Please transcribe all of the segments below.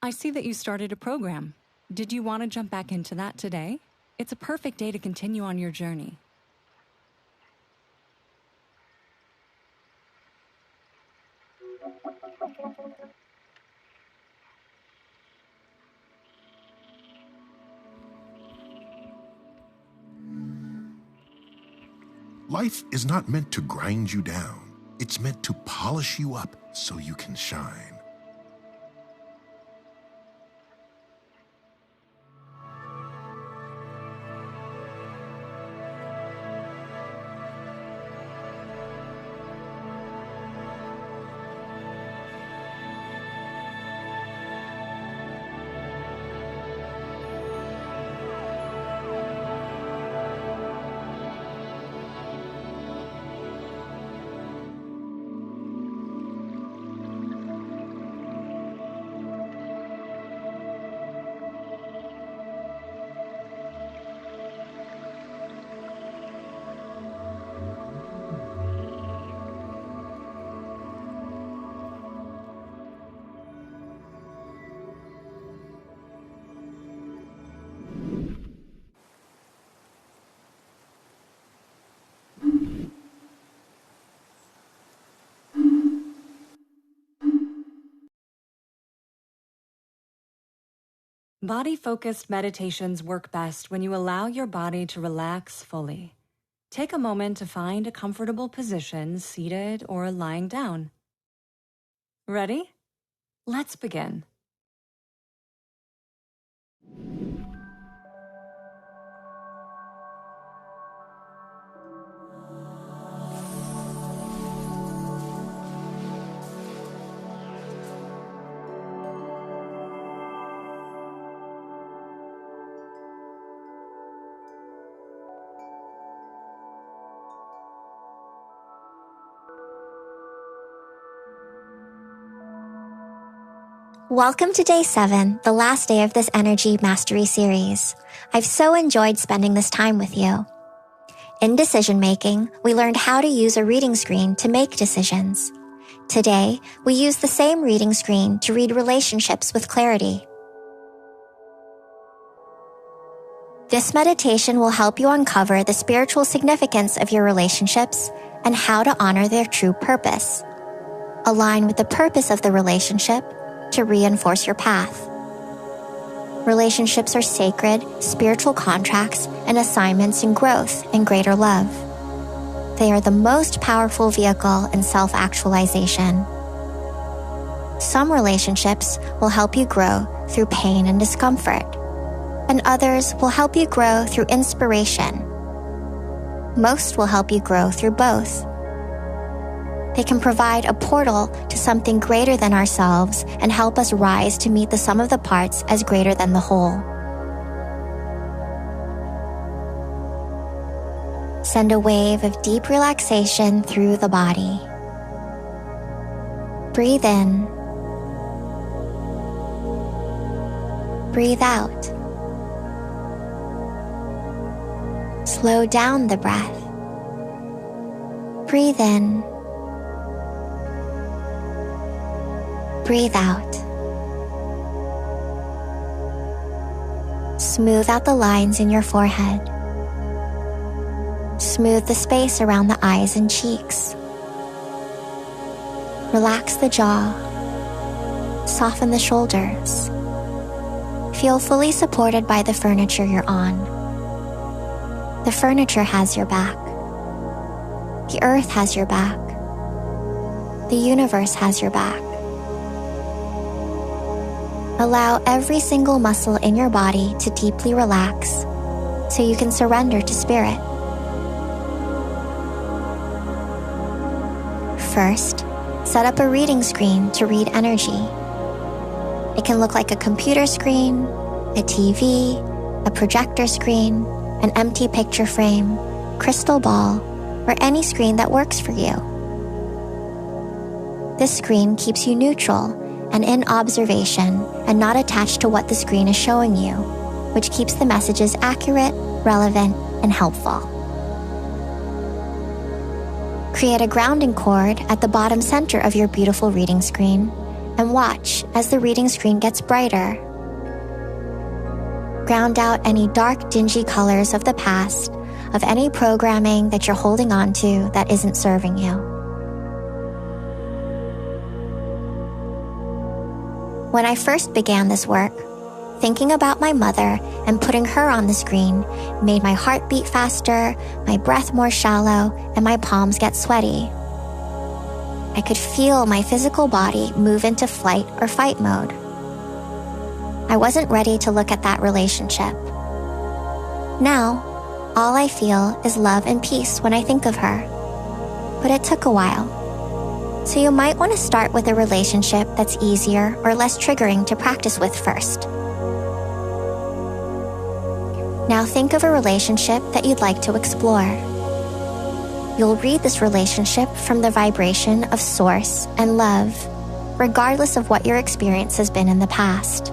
I see that you started a program. Did you want to jump back into that today? It's a perfect day to continue on your journey. Life is not meant to grind you down. It's meant to polish you up so you can shine. Body-focused meditations work best when you allow your body to relax fully. Take a moment to find a comfortable position, seated or lying down. Ready? Let's begin. Welcome to Day 7, the last day of this Energy Mastery series. I've so enjoyed spending this time with you. In decision making, we learned how to use a reading screen to make decisions. Today, we use the same reading screen to read relationships with clarity. This meditation will help you uncover the spiritual significance of your relationships and how to honor their true purpose. Align with the purpose of the relationship to reinforce your path. Relationships are sacred, spiritual contracts and assignments in growth and greater love. They are the most powerful vehicle in self-actualization. Some relationships will help you grow through pain and discomfort, and others will help you grow through inspiration. Most will help you grow through both. They can provide a portal to something greater than ourselves and help us rise to meet the sum of the parts as greater than the whole. Send a wave of deep relaxation through the body. Breathe in. Breathe out. Slow down the breath. Breathe in. Breathe out. Smooth out the lines in your forehead. Smooth the space around the eyes and cheeks. Relax the jaw. Soften the shoulders. Feel fully supported by the furniture you're on. The furniture has your back. The earth has your back. The universe has your back. Allow every single muscle in your body to deeply relax so you can surrender to spirit. First, set up a reading screen to read energy. It can look like a computer screen, a TV, a projector screen, an empty picture frame, crystal ball, or any screen that works for you. This screen keeps you neutral and in observation and not attached to what the screen is showing you, which keeps the messages accurate, relevant, and helpful. Create a grounding cord at the bottom center of your beautiful reading screen and watch as the reading screen gets brighter. Ground out any dark, dingy colors of the past, of any programming that you're holding on to that isn't serving you. When I first began this work, thinking about my mother and putting her on the screen made my heart beat faster, my breath more shallow, and my palms get sweaty. I could feel my physical body move into flight or fight mode. I wasn't ready to look at that relationship. Now, all I feel is love and peace when I think of her. But it took a while. So you might want to start with a relationship that's easier or less triggering to practice with first. Now think of a relationship that you'd like to explore. You'll read this relationship from the vibration of source and love, regardless of what your experience has been in the past.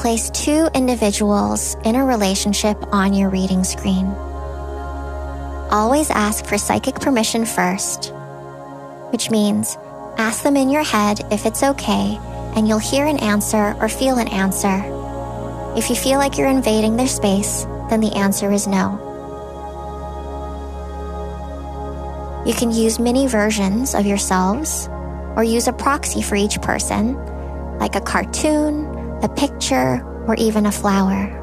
Place 2 individuals in a relationship on your reading screen. Always ask for psychic permission first, which means ask them in your head if it's okay, and you'll hear an answer or feel an answer. If you feel like you're invading their space, then the answer is no. You can use mini versions of yourselves, or use a proxy for each person, like a cartoon, a picture, or even a flower.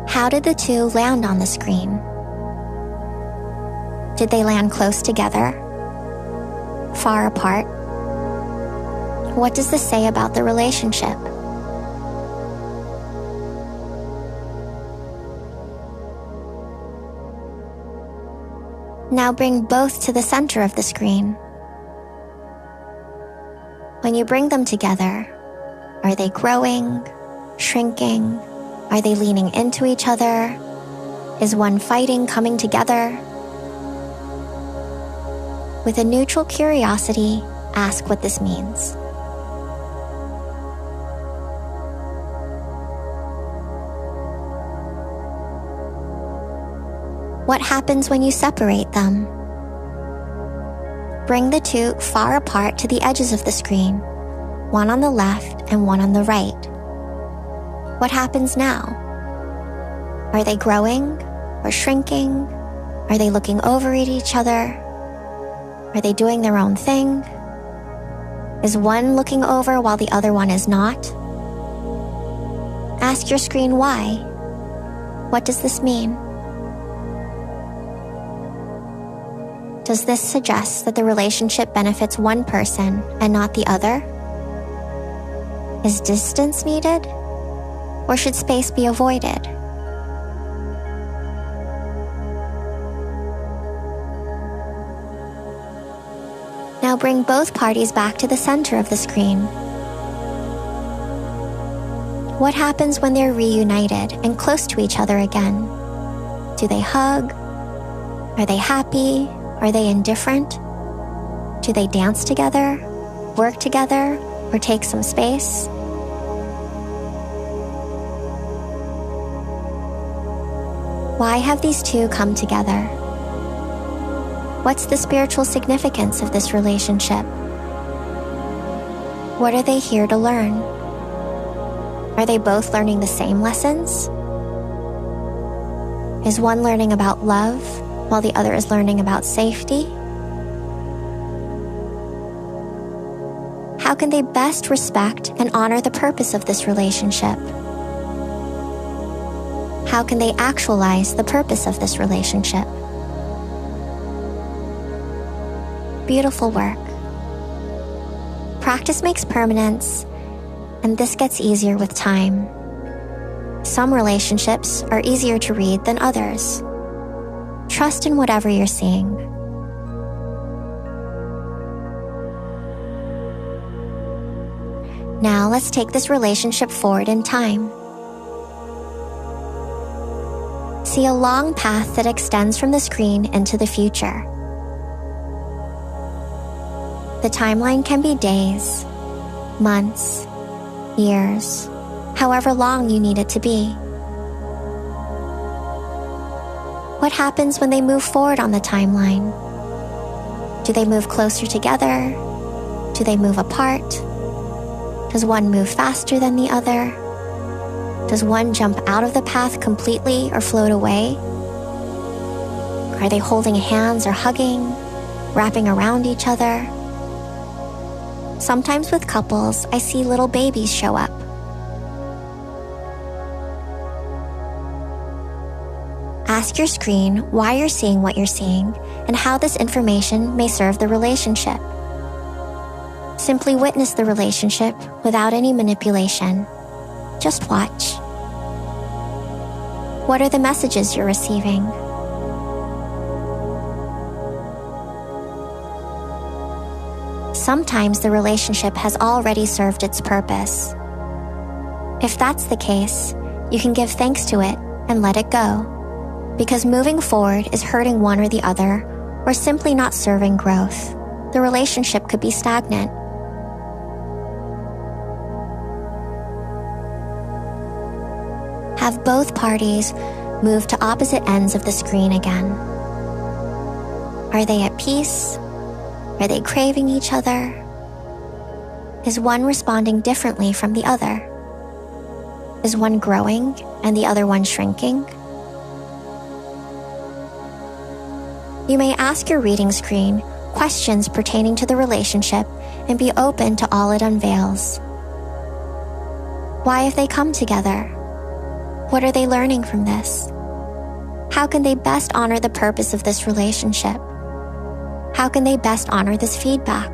How did the 2 land on the screen? Did they land close together? Far apart? What does this say about the relationship? Now bring both to the center of the screen. When you bring them together, are they growing, shrinking? Are they leaning into each other? Is one fighting, coming together? With a neutral curiosity, ask what this means. What happens when you separate them? Bring the 2 far apart to the edges of the screen, one on the left and one on the right. What happens now? Are they growing or shrinking? Are they looking over at each other? Are they doing their own thing? Is one looking over while the other one is not? Ask your screen why. What does this mean? Does this suggest that the relationship benefits one person and not the other? Is distance needed? Or should space be avoided? Now bring both parties back to the center of the screen. What happens when they're reunited and close to each other again? Do they hug? Are they happy? Are they indifferent? Do they dance together, work together, or take some space? Why have these 2 come together? What's the spiritual significance of this relationship? What are they here to learn? Are they both learning the same lessons? Is one learning about love while the other is learning about safety? how can they best respect and honor the purpose of this relationship? How can they actualize the purpose of this relationship? Beautiful work. Practice makes permanence, and this gets easier with time. Some relationships are easier to read than others. Trust in whatever you're seeing. Now let's take this relationship forward in time. See a long path that extends from the screen into the future. The timeline can be days, months, years, however long you need it to be. What happens when they move forward on the timeline? Do they move closer together? Do they move apart? Does one move faster than the other? Does one jump out of the path completely or float away? Are they holding hands or hugging, wrapping around each other? Sometimes with couples, I see little babies show up. Ask your screen why you're seeing what you're seeing and how this information may serve the relationship. Simply witness the relationship without any manipulation. Just watch. What are the messages you're receiving? Sometimes the relationship has already served its purpose. If that's the case, you can give thanks to it and let it go, because moving forward is hurting one or the other, or simply not serving growth. The relationship could be stagnant. Have both parties move to opposite ends of the screen again. Are they at peace? Are they craving each other? Is one responding differently from the other? Is one growing and the other one shrinking? You may ask your reading screen questions pertaining to the relationship and be open to all it unveils. Why have they come together? What are they learning from this? How can they best honor the purpose of this relationship? How can they best honor this feedback?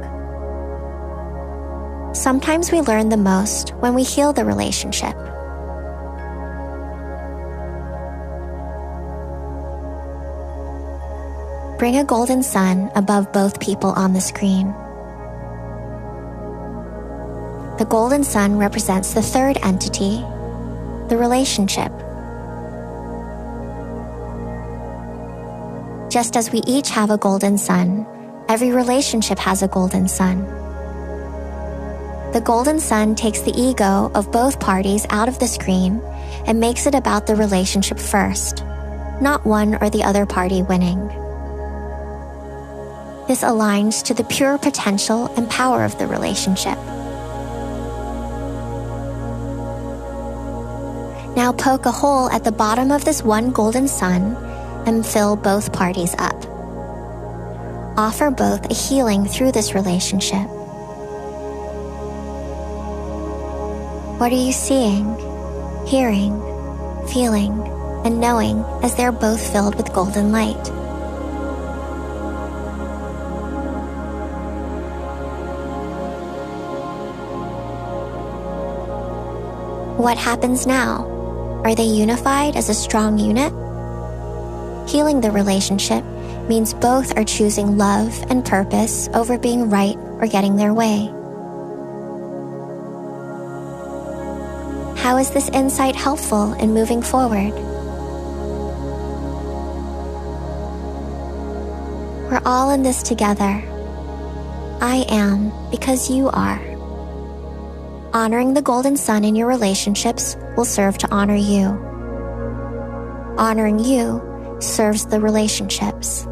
Sometimes we learn the most when we heal the relationship. Bring a golden sun above both people on the screen. The golden sun represents the third entity, the relationship. Just as we each have a golden sun, every relationship has a golden sun. The golden sun takes the ego of both parties out of the screen and makes it about the relationship first, not one or the other party winning. This aligns to the pure potential and power of the relationship. Now poke a hole at the bottom of this one golden sun and fill both parties up. Offer both a healing through this relationship. What are you seeing, hearing, feeling, and knowing as they're both filled with golden light? What happens now? Are they unified as a strong unit? Healing the relationship means both are choosing love and purpose over being right or getting their way. How is this insight helpful in moving forward? We're all in this together. I am because you are. Honoring the golden sun in your relationships will serve to honor you. Honoring you serves the relationships.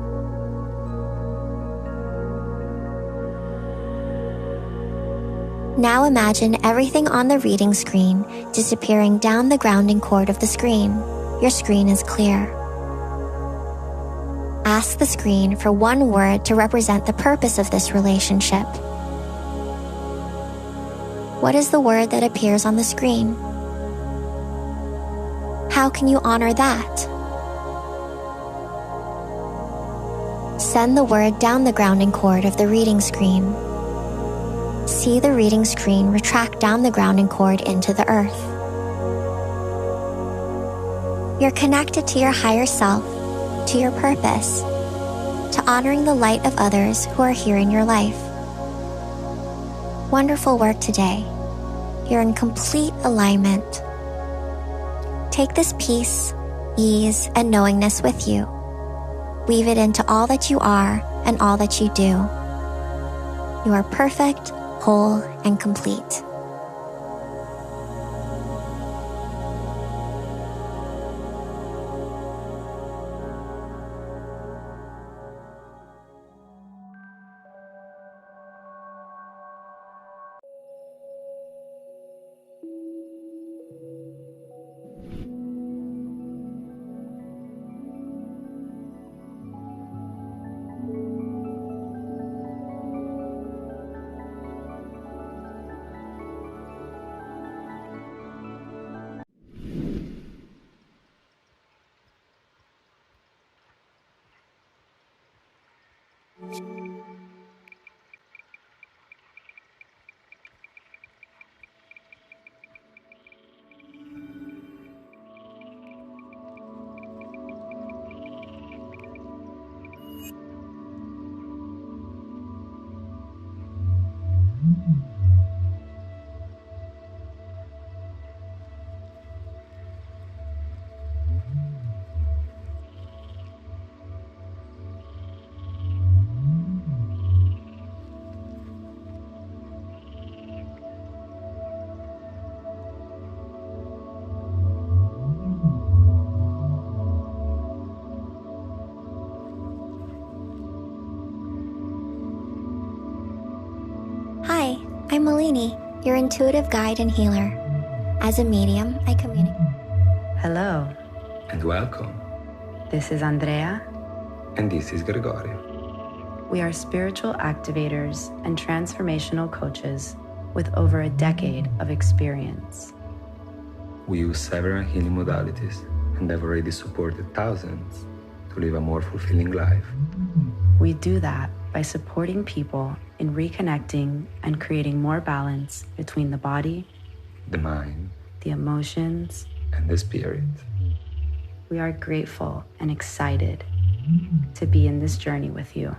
Now imagine everything on the reading screen disappearing down the grounding cord of the screen. Your screen is clear. Ask the screen for one word to represent the purpose of this relationship. What is the word that appears on the screen? How can you honor that? Send the word down the grounding cord of the reading screen. See the reading screen retract down the grounding cord into the earth. You're connected to your higher self, to your purpose, to honoring the light of others who are here in your life. Wonderful work today. You're in complete alignment. Take this peace, ease, and knowingness with you. Weave it into all that you are and all that you do. You are perfect, whole, and complete. Hi, I'm Melini, your intuitive guide and healer. As a medium, I communicate. Hello, And welcome. this is Andrea. And this is Gregorio. We are spiritual activators and transformational coaches with over a decade of experience. We use several healing modalities and have already supported thousands to live a more fulfilling life. We do that by supporting people in reconnecting and creating more balance between the body, The mind the emotions. and the spirit. We are grateful and excited to be in this journey with you.